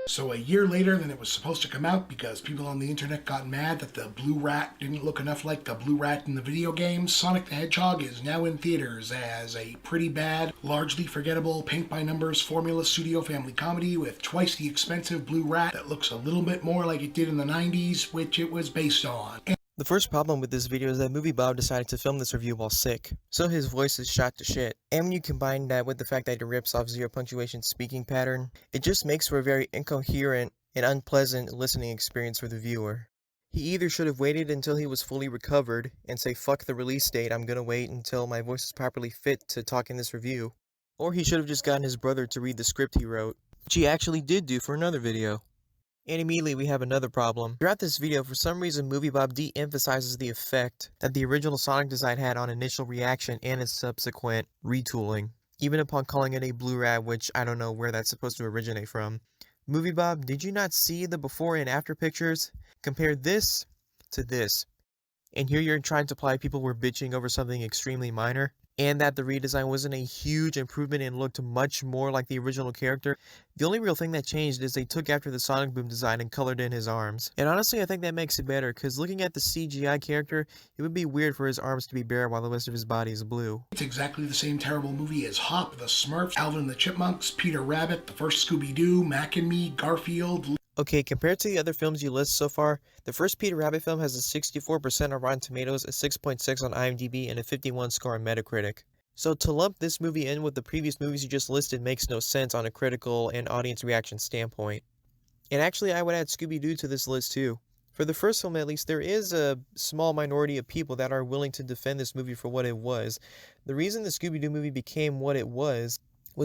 So a year later than it was supposed to come out, because people on the internet got mad that the blue rat didn't look enough like the blue rat in the video games, Sonic the Hedgehog is now in theaters as a pretty bad, largely forgettable, paint-by-numbers formula studio family comedy with twice the expensive blue rat that looks a little bit more like it did in the 90s, which it was based on. The first problem with this video is that MovieBob decided to film this review while sick, so his voice is shot to shit. And when you combine that with the fact that it rips off zero punctuation speaking pattern, it just makes for a very incoherent and unpleasant listening experience for the viewer. He either should have waited until he was fully recovered and say fuck the release date, I'm gonna wait until my voice is properly fit to talk in this review, or he should have just gotten his brother to read the script he wrote, which he actually did do for another video. And immediately we have another problem. Throughout this video, for some reason, MovieBob de-emphasizes the effect that the original Sonic design had on initial reaction and its subsequent retooling, even upon calling it a blue rat, which I don't know where that's supposed to originate from. MovieBob, did you not see the before and after pictures? Compare this to this. And here you're trying to imply people were bitching over something extremely minor, and that the redesign wasn't a huge improvement and looked much more like the original character. The only real thing that changed is they took after the Sonic Boom design and colored in his arms. And honestly, I think that makes it better, because looking at the CGI character, it would be weird for his arms to be bare while the rest of his body is blue. It's exactly the same terrible movie as Hop, the Smurfs, Alvin and the Chipmunks, Peter Rabbit, the first Scooby-Doo, Mac and Me, Garfield. Okay, compared to the other films you list so far, the first Peter Rabbit film has a 64% on Rotten Tomatoes, a 6.6 on IMDb, and a 51 score on Metacritic. So to lump this movie in with the previous movies you just listed makes no sense on a critical and audience reaction standpoint. And actually, I would add Scooby-Doo to this list too. For the first film at least, there is a small minority of people that are willing to defend this movie for what it was. The reason the Scooby-Doo movie became what it was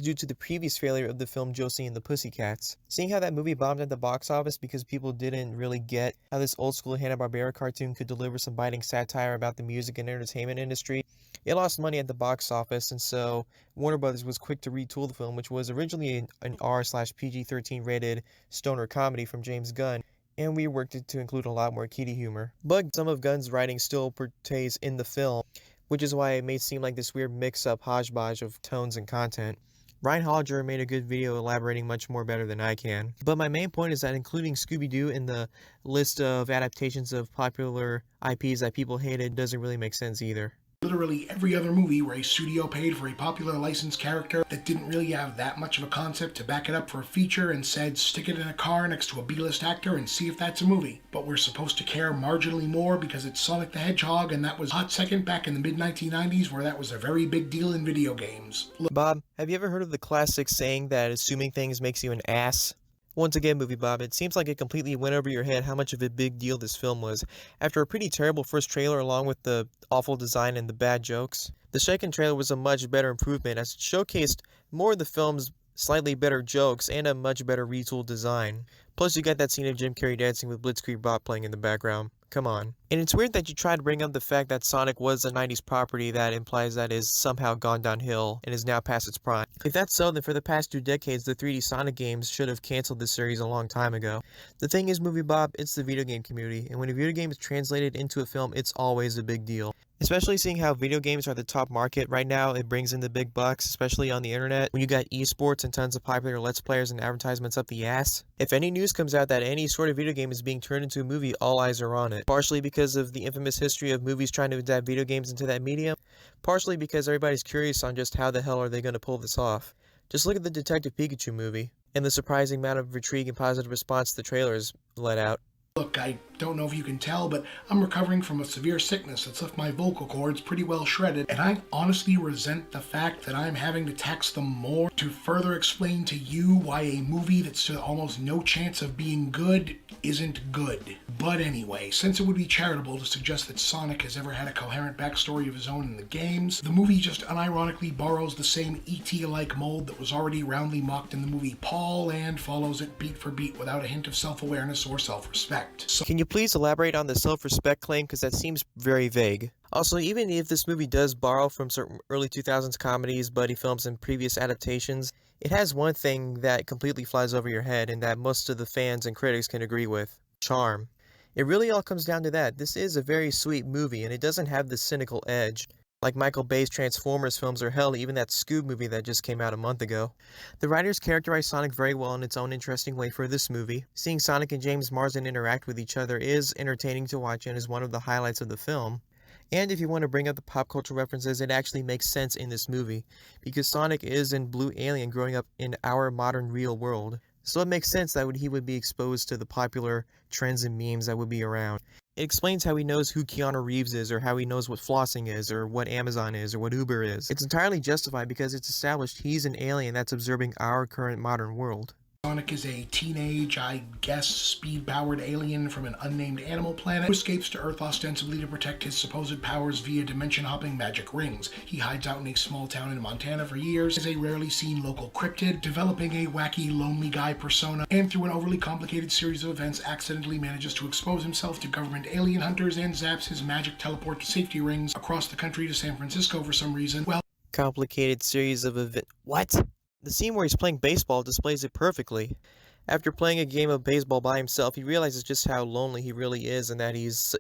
due to the previous failure of the film Josie and the Pussycats. Seeing how that movie bombed at the box office because people didn't really get how this old school Hanna-Barbera cartoon could deliver some biting satire about the music and entertainment industry, it lost money at the box office, and so Warner Brothers was quick to retool the film, which was originally an R/PG-13 rated stoner comedy from James Gunn, and we worked it to include a lot more kiddie humor. But some of Gunn's writing still portrays in the film, which is why it may seem like this weird mix-up hodgepodge of tones and content. Ryan Hollinger made a good video elaborating much more better than I can. But my main point is that including Scooby-Doo in the list of adaptations of popular IPs that people hated doesn't really make sense either. Literally every other movie where a studio paid for a popular licensed character that didn't really have that much of a concept to back it up for a feature and said stick it in a car next to a B-list actor and see if that's a movie. But we're supposed to care marginally more because it's Sonic the Hedgehog, and that was a hot second back in the mid-1990s where that was a very big deal in video games. Bob, have you ever heard of the classic saying that assuming things makes you an ass? Once again, MovieBob, it seems like it completely went over your head how much of a big deal this film was. After a pretty terrible first trailer along with the awful design and the bad jokes, the second trailer was a much better improvement as it showcased more of the film's slightly better jokes and a much better retooled design. Plus you got that scene of Jim Carrey dancing with Blitzkrieg Bop playing in the background. Come on. And it's weird that you try to bring up the fact that Sonic was a 90s property that implies that it is somehow gone downhill and is now past its prime. If that's so, then for the past 2 decades, the 3D Sonic games should have canceled this series a long time ago. The thing is, MovieBob, it's the video game community, and when a video game is translated into a film, it's always a big deal. Especially seeing how video games are the top market right now, it brings in the big bucks, especially on the internet, when you got esports and tons of popular Let's Players and advertisements up the ass. If any news comes out that any sort of video game is being turned into a movie, all eyes are on it. Partially because of the infamous history of movies trying to adapt video games into that medium, partially because everybody's curious on just how the hell are they going to pull this off. Just look at the Detective Pikachu movie, and the surprising amount of intrigue and positive response the trailers let out. Look, I don't know if you can tell, but I'm recovering from a severe sickness that's left my vocal cords pretty well shredded, and I honestly resent the fact that I'm having to tax them more to further explain to you why a movie that's almost no chance of being good isn't good. But anyway, since it would be charitable to suggest that Sonic has ever had a coherent backstory of his own in the games, the movie just unironically borrows the same E.T.-like mold that was already roundly mocked in the movie Paul and follows it beat for beat without a hint of self-awareness or self-respect. Can you please elaborate on the self-respect claim, because that seems very vague. Also, even if this movie does borrow from certain early 2000s comedies, buddy films, and previous adaptations, it has one thing that completely flies over your head and that most of the fans and critics can agree with: charm. It really all comes down to that. This is a very sweet movie, and it doesn't have the cynical edge. like Michael Bay's Transformers films, or hell, even that Scoob movie that just came out a month ago. The writers characterized Sonic very well in its own interesting way for this movie. Seeing Sonic and James Marsden interact with each other is entertaining to watch and is one of the highlights of the film. And if you want to bring up the pop culture references, it actually makes sense in this movie, because Sonic is a blue alien growing up in our modern real world. So it makes sense that he would be exposed to the popular trends and memes that would be around. It explains how he knows who Keanu Reeves is, or how he knows what flossing is, or what Amazon is, or what Uber is. It's entirely justified because it's established he's an alien that's observing our current modern world. Sonic is a teenage, I guess, speed-powered alien from an unnamed animal planet who escapes to Earth ostensibly to protect his supposed powers via dimension-hopping magic rings. He hides out in a small town in Montana for years as a rarely seen local cryptid, developing a wacky, lonely guy persona, and through an overly complicated series of events accidentally manages to expose himself to government alien hunters and zaps his magic teleport safety rings across the country to San Francisco for some reason. Well, Complicated series of events. What? The scene where he's playing baseball displays it perfectly. After playing a game of baseball by himself, he realizes just how lonely he really is, and that he's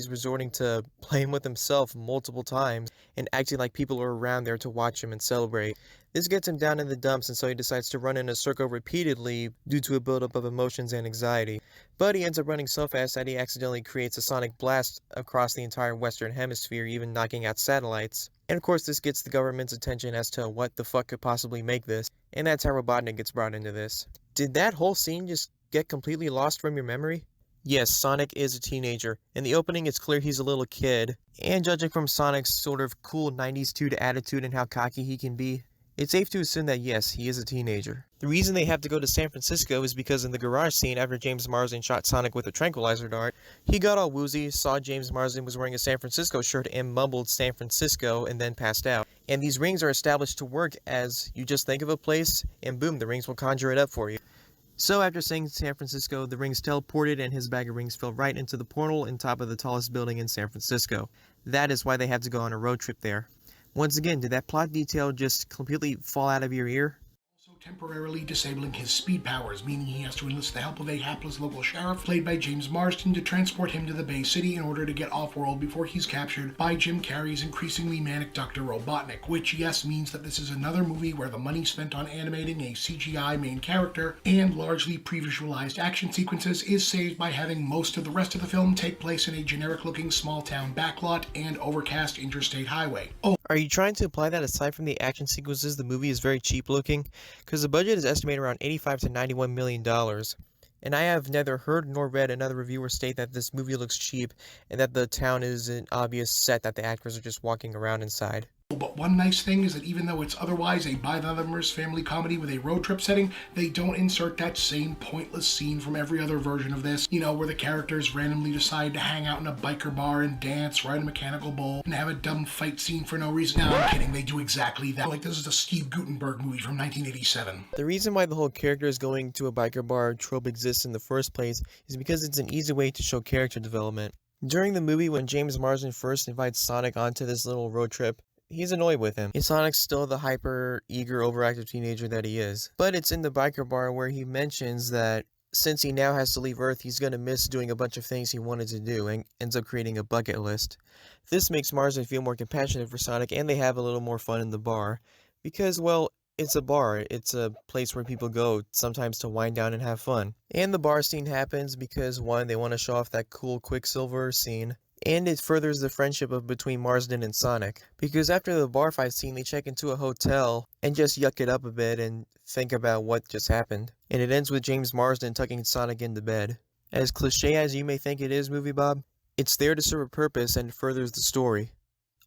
resorting to playing with himself multiple times and acting like people are around there to watch him and celebrate. This gets him down in the dumps, and so he decides to run in a circle repeatedly due to a buildup of emotions and anxiety. But he ends up running so fast that he accidentally creates a sonic blast across the entire Western Hemisphere, even knocking out satellites. And of course this gets the government's attention as to what the fuck could possibly make this, and that's how Robotnik gets brought into this. Did that whole scene just get completely lost from your memory? Yes, Sonic is a teenager. In the opening, it's clear he's a little kid, and judging from Sonic's sort of cool 90s dude attitude and how cocky he can be, it's safe to assume that yes, he is a teenager. The reason they have to go to San Francisco is because in the garage scene, after James Marsden shot Sonic with a tranquilizer dart, he got all woozy, saw James Marsden was wearing a San Francisco shirt, and mumbled San Francisco, and then passed out. And these rings are established to work as you just think of a place, and boom, the rings will conjure it up for you. So after saying San Francisco, the rings teleported and his bag of rings fell right into the portal on top of the tallest building in San Francisco. That is why they had to go on a road trip there. Once again, did that plot detail just completely fall out of your ear? Also temporarily disabling his speed powers, meaning he has to enlist the help of a hapless local sheriff, played by James Marsden, to transport him to the Bay City in order to get off-world before he's captured by Jim Carrey's increasingly manic Dr. Robotnik, which, yes, means that this is another movie where the money spent on animating a CGI main character and largely pre-visualized action sequences is saved by having most of the rest of the film take place in a generic-looking small-town backlot and overcast interstate highway. Oh, Are you trying to imply that aside from the action sequences, the movie is very cheap looking? Because the budget is estimated around $85 to $91 million. And I have neither heard nor read another reviewer state that this movie looks cheap and that the town is an obvious set that the actors are just walking around inside. but one nice thing is that even though it's otherwise a by-the-numbers family comedy with a road trip setting, they don't insert that same pointless scene from every other version of this, where the characters randomly decide to hang out in a biker bar and dance, ride a mechanical bull, and have a dumb fight scene for no reason. No, I'm kidding, they do exactly that. Like, this is a Steve Guttenberg movie from 1987. The reason why the whole character is going to a biker bar trope exists in the first place is because it's an easy way to show character development. During the movie, when James Marsden first invites Sonic onto this little road trip, he's annoyed with him. And Sonic's still the hyper, eager, overactive teenager that he is. But it's in the biker bar where he mentions that since he now has to leave Earth, he's going to miss doing a bunch of things he wanted to do and ends up creating a bucket list. This makes Marsden feel more compassionate for Sonic, and they have a little more fun in the bar. Because, well, it's a bar. It's a place where people go sometimes to wind down and have fun. And the bar scene happens because, one, they want to show off that cool Quicksilver scene. And it furthers the friendship between Marsden and Sonic. Because after the bar fight scene, they check into a hotel and just yuck it up a bit and think about what just happened. And it ends with James Marsden tucking Sonic into bed. As cliche as you may think it is, MovieBob, it's there to serve a purpose and it furthers the story.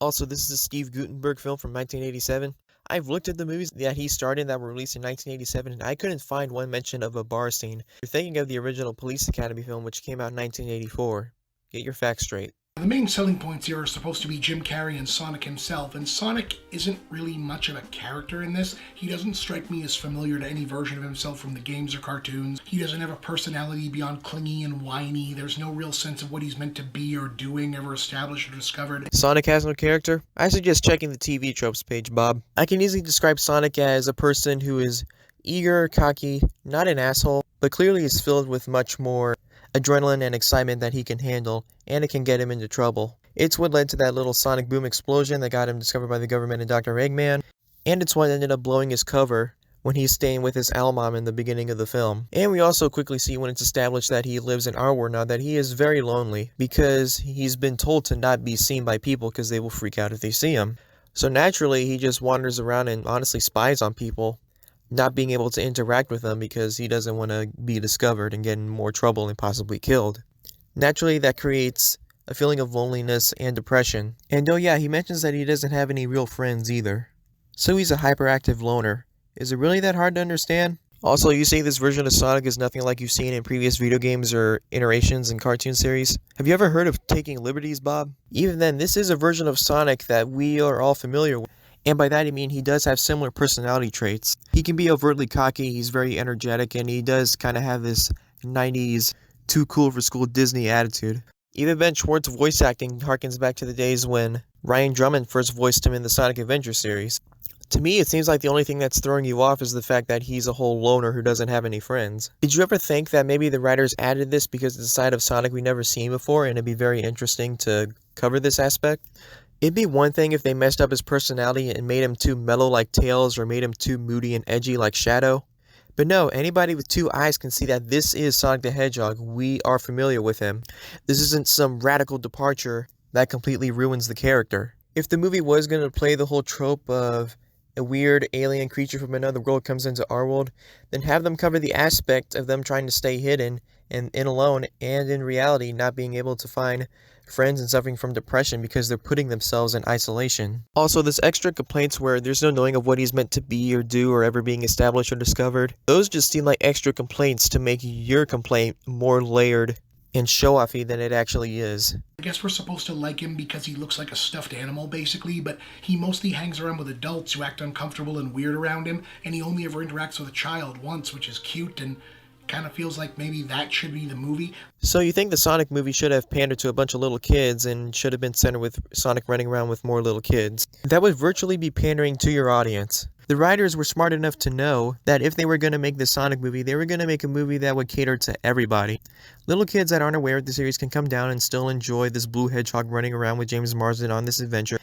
Also, this is a Steve Guttenberg film from 1987. I've looked at the movies that he starred in that were released in 1987, and I couldn't find one mention of a bar scene. You're thinking of the original Police Academy film, which came out in 1984. Get your facts straight. The main selling points here are supposed to be Jim Carrey and Sonic himself, and Sonic isn't really much of a character in this. He doesn't strike me as familiar to any version of himself from the games or cartoons. He doesn't have a personality beyond clingy and whiny. There's no real sense of what he's meant to be or doing ever established or discovered. Sonic has no character? I suggest checking the TV tropes page, Bob. I can easily describe Sonic as a person who is eager, cocky, not an asshole, but clearly is filled with much more adrenaline and excitement that he can handle, and it can get him into trouble. It's what led to that little sonic boom explosion that got him discovered by the government and Dr. Eggman, and it's what ended up blowing his cover when he's staying with his owl mom in the beginning of the film. And we also quickly see when it's established that he lives in our world now that he is very lonely because he's been told to not be seen by people because they will freak out if they see him. So naturally, he just wanders around and honestly spies on people, not being able to interact with them because he doesn't want to be discovered and get in more trouble and possibly killed. Naturally, that creates a feeling of loneliness and depression. And oh yeah, he mentions that he doesn't have any real friends either. So he's a hyperactive loner. Is it really that hard to understand? Also, you say this version of Sonic is nothing like you've seen in previous video games or iterations in cartoon series. Have you ever heard of taking liberties, Bob? Even then, this is a version of Sonic that we are all familiar with. And by that I mean he does have similar personality traits. He can be overtly cocky, he's very energetic, and he does kind of have this 90s too cool for school Disney attitude. Even Ben Schwartz's voice acting harkens back to the days when Ryan Drummond first voiced him in the Sonic Adventure series. To me, it seems like the only thing that's throwing you off is the fact that he's a whole loner who doesn't have any friends. Did you ever think that maybe the writers added this because it's a side of Sonic we've never seen before and it'd be very interesting to cover this aspect? It'd be one thing if they messed up his personality and made him too mellow like Tails or made him too moody and edgy like Shadow. But no, anybody with two eyes can see that this is Sonic the Hedgehog. We are familiar with him. This isn't some radical departure that completely ruins the character. If the movie was going to play the whole trope of a weird alien creature from another world comes into our world, then have them cover the aspect of them trying to stay hidden and in alone and in reality not being able to find friends and suffering from depression because they're putting themselves in isolation. Also, this extra complaints where there's no knowing of what he's meant to be or do or ever being established or discovered, those just seem like extra complaints to make your complaint more layered and show-offy than it actually is. I guess we're supposed to like him because he looks like a stuffed animal, basically, but he mostly hangs around with adults who act uncomfortable and weird around him, and he only ever interacts with a child once, which is cute, and kind of feels like maybe that should be the movie. So you think the Sonic movie should have pandered to a bunch of little kids and should have been centered with Sonic running around with more little kids? That would virtually be pandering to your audience. The writers were smart enough to know that if they were going to make the Sonic movie, they were going to make a movie that would cater to everybody. Little kids that aren't aware of the series can come down and still enjoy this blue hedgehog running around with James Marsden on this adventure.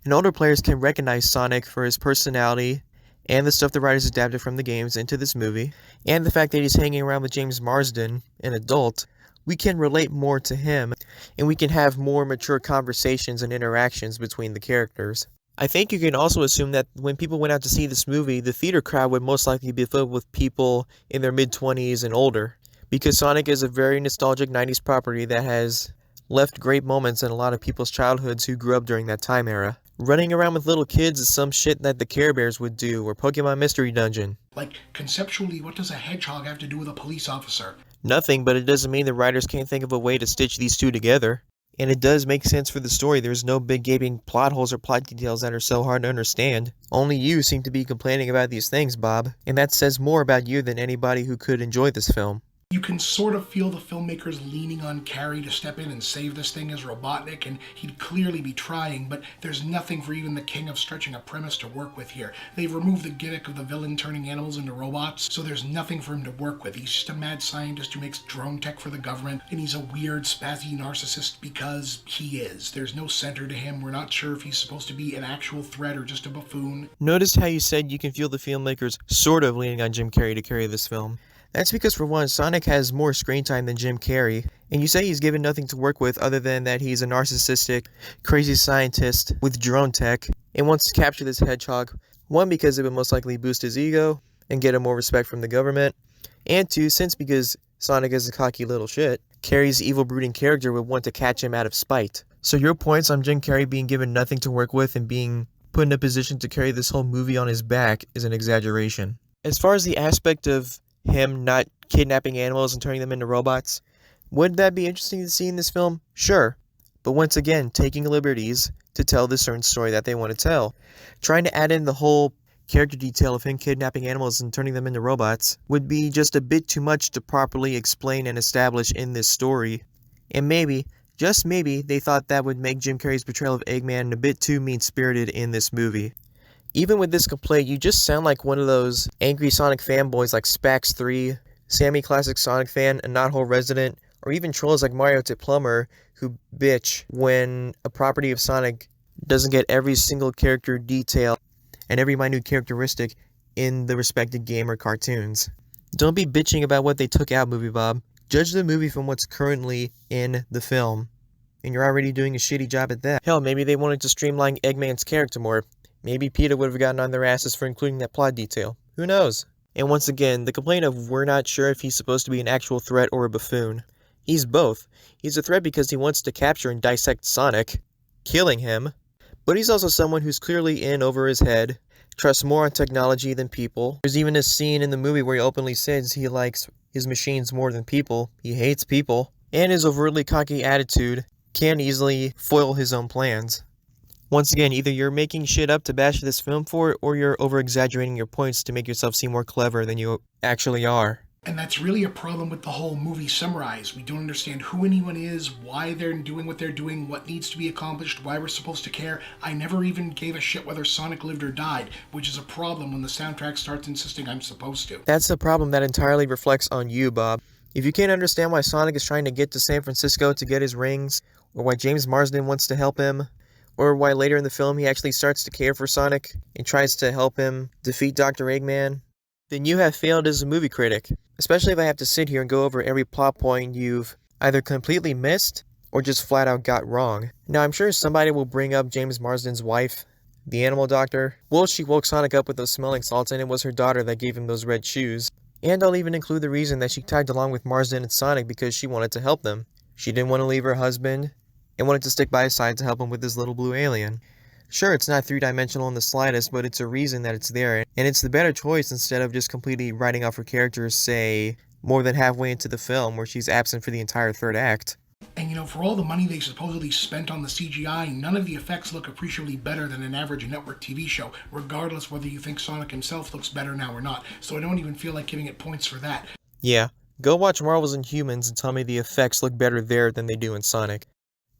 And older players can recognize Sonic for his personality and the stuff the writers adapted from the games into this movie, and the fact that he's hanging around with James Marsden, an adult. We can relate more to him, and we can have more mature conversations and interactions between the characters. I think you can also assume that when people went out to see this movie, the theater crowd would most likely be filled with people in their mid-20s and older, because Sonic is a very nostalgic 90s property that has left great moments in a lot of people's childhoods who grew up during that time era. Running around with little kids is some shit that the Care Bears would do, or Pokemon Mystery Dungeon. Like, conceptually, what does a hedgehog have to do with a police officer? Nothing, but it doesn't mean the writers can't think of a way to stitch these two together. And it does make sense for the story. There's no big gaping plot holes or plot details that are so hard to understand. Only you seem to be complaining about these things, Bob. And that says more about you than anybody who could enjoy this film. You can sort of feel the filmmakers leaning on Carrie to step in and save this thing as Robotnik, and he'd clearly be trying, but there's nothing for even the king of stretching a premise to work with here. They've removed the gimmick of the villain turning animals into robots, so there's nothing for him to work with. He's just a mad scientist who makes drone tech for the government, and he's a weird, spazzy narcissist because he is. There's no center to him. We're not sure if he's supposed to be an actual threat or just a buffoon. Notice how you said you can feel the filmmakers sort of leaning on Jim Carrey to carry this film. That's because, for one, Sonic has more screen time than Jim Carrey, and you say he's given nothing to work with other than that he's a narcissistic, crazy scientist with drone tech, and wants to capture this hedgehog, one, because it would most likely boost his ego and get him more respect from the government, and two, since because Sonic is a cocky little shit, Carrey's evil brooding character would want to catch him out of spite. So your points on Jim Carrey being given nothing to work with and being put in a position to carry this whole movie on his back is an exaggeration. As far as the aspect of him not kidnapping animals and turning them into robots, would that be interesting to see in this film? Sure. But once again, taking liberties to tell the certain story that they want to tell. Trying to add in the whole character detail of him kidnapping animals and turning them into robots would be just a bit too much to properly explain and establish in this story. And maybe, just maybe, they thought that would make Jim Carrey's portrayal of Eggman a bit too mean-spirited in this movie. Even with this complaint, you just sound like one of those angry Sonic fanboys like Spax3, Sammy Classic Sonic fan, a Knothole resident, or even trolls like Mario to Plumber who bitch when a property of Sonic doesn't get every single character detail and every minute characteristic in the respected game or cartoons. Don't be bitching about what they took out, MovieBob. Judge the movie from what's currently in the film. And you're already doing a shitty job at that. Hell, maybe they wanted to streamline Eggman's character more. Maybe PETA would have gotten on their asses for including that plot detail. Who knows? And once again, the complaint of we're not sure if he's supposed to be an actual threat or a buffoon. He's both. He's a threat because he wants to capture and dissect Sonic, killing him. But he's also someone who's clearly in over his head, trusts more on technology than people. There's even a scene in the movie where he openly says he likes his machines more than people. He hates people. And his overtly cocky attitude can easily foil his own plans. Once again, either you're making shit up to bash this film for it, or you're over-exaggerating your points to make yourself seem more clever than you actually are. And that's really a problem with the whole movie Summarize. We don't understand who anyone is, why they're doing what they're doing, what needs to be accomplished, why we're supposed to care. I never even gave a shit whether Sonic lived or died, which is a problem when the soundtrack starts insisting I'm supposed to. That's a problem that entirely reflects on you, Bob. If you can't understand why Sonic is trying to get to San Francisco to get his rings, or why James Marsden wants to help him, or why later in the film he actually starts to care for Sonic and tries to help him defeat Dr. Eggman, then you have failed as a movie critic, especially if I have to sit here and go over every plot point you've either completely missed or just flat out got wrong. Now, I'm sure somebody will bring up James Marsden's wife, the animal doctor. Well, she woke Sonic up with those smelling salts, and it was her daughter that gave him those red shoes. And I'll even include the reason that she tagged along with Marsden and Sonic because she wanted to help them. She didn't want to leave her husband and wanted to stick by his side to help him with this little blue alien. Sure, it's not three-dimensional in the slightest, but it's a reason that it's there, and it's the better choice instead of just completely writing off her character, say, more than halfway into the film, where she's absent for the entire third act. And for all the money they supposedly spent on the CGI, none of the effects look appreciably better than an average network TV show, regardless whether you think Sonic himself looks better now or not, so I don't even feel like giving it points for that. Yeah, go watch Marvel's Inhumans and tell me the effects look better there than they do in Sonic.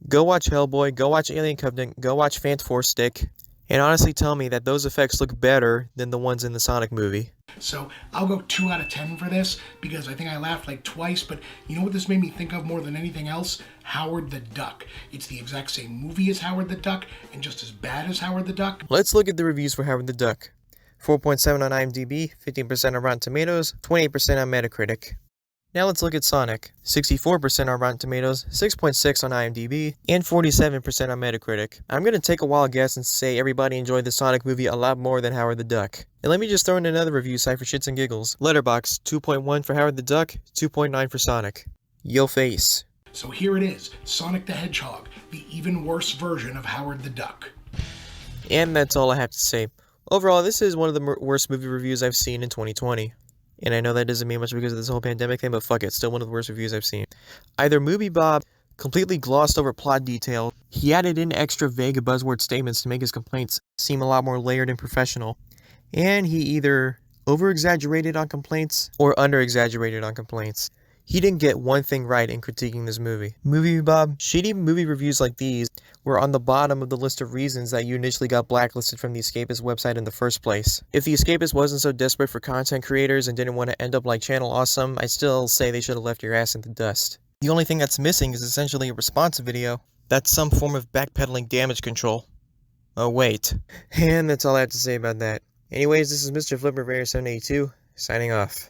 Go watch Hellboy, go watch Alien Covenant, go watch Phantom Stick, and honestly tell me that those effects look better than the ones in the Sonic movie. So I'll go 2 out of 10 for this, because I think I laughed like twice, but you know what this made me think of more than anything else? Howard the Duck. It's the exact same movie as Howard the Duck, and just as bad as Howard the Duck. Let's look at the reviews for Howard the Duck. 4.7 on IMDb, 15% on Rotten Tomatoes, 28% on Metacritic. Now let's look at Sonic. 64% on Rotten Tomatoes, 6.6 on IMDb, and 47% on Metacritic. I'm going to take a wild guess and say everybody enjoyed the Sonic movie a lot more than Howard the Duck. And let me just throw in another review site for shits and giggles. Letterboxd, 2.1 for Howard the Duck, 2.9 for Sonic. Yo face. So here it is, Sonic the Hedgehog, the even worse version of Howard the Duck. And that's all I have to say. Overall, this is one of the worst movie reviews I've seen in 2020. And I know that doesn't mean much because of this whole pandemic thing, but fuck it, it's still one of the worst reviews I've seen. Either MovieBob completely glossed over plot detail, he added in extra vague buzzword statements to make his complaints seem a lot more layered and professional, and he either over-exaggerated on complaints or under-exaggerated on complaints. He didn't get one thing right in critiquing this movie. MovieBob, shitty movie reviews like these were on the bottom of the list of reasons that you initially got blacklisted from the Escapist website in the first place. If the Escapist wasn't so desperate for content creators and didn't want to end up like Channel Awesome, I'd still say they should have left your ass in the dust. The only thing that's missing is essentially a response video. That's some form of backpedaling damage control. Oh wait. And that's all I have to say about that. Anyways, this is Mr. Flipper 782, signing off.